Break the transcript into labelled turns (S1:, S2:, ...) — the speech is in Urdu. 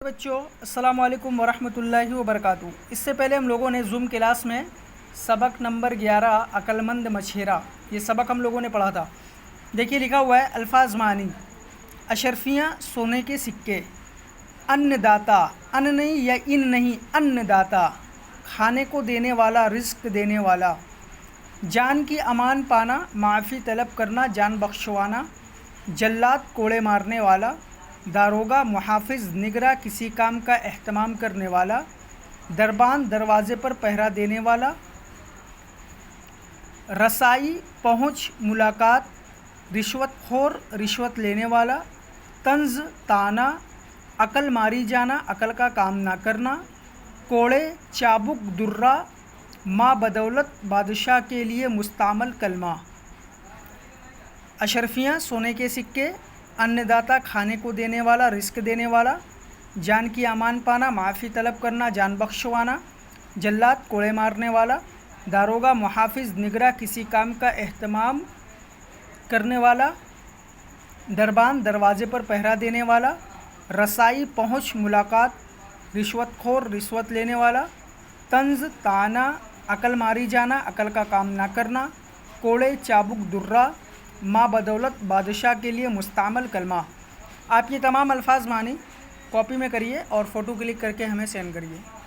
S1: بچوں السلام علیکم ورحمۃ اللہ وبرکاتہ۔ اس سے پہلے ہم لوگوں نے زوم کلاس میں سبق نمبر 11 عقلمند مچھیرا یہ سبق ہم لوگوں نے پڑھا تھا۔ دیکھیے لکھا ہوا ہے الفاظ معنی: اشرفیاں سونے کے سکے، ان داتا، ان نہیں یا ان نہیں، ان داتا کھانے کو دینے والا، رزق دینے والا، جان کی امان پانا، معافی طلب کرنا، جان بخشوانا، جلاد کوڑے مارنے والا، داروغہ محافظ نگراں کسی کام کا اہتمام کرنے والا، دربان دروازے پر پہرا دینے والا، رسائی پہنچ ملاقات، رشوت خور رشوت لینے والا، طنز طعنہ، عقل ماری جانا عقل کا کام نہ کرنا، کوڑے چابک درہ، ما بدولت بادشاہ کے لیے مستعمل کلمہ۔ اشرفیاں سونے کے سکے، ان داتا کھانے کو دینے والا، رزق دینے والا، جان کی امان پانا، معافی طلب کرنا، جان بخشوانا، جلاد کوڑے مارنے والا، داروغہ محافظ نگراں کسی کام کا اہتمام کرنے والا، دربان دروازے پر پہرا دینے والا، رسائی پہنچ ملاقات، رشوت خور رشوت لینے والا، طنز طعنہ، عقل ماری جانا عقل کا کام نہ کرنا، کوڑے چابک درہ، ما بدولت بادشاہ کے لیے مستعمل کلمہ۔ آپ یہ تمام الفاظ معنی کاپی میں کریے اور فوٹو کلک کر کے ہمیں سینڈ کریے۔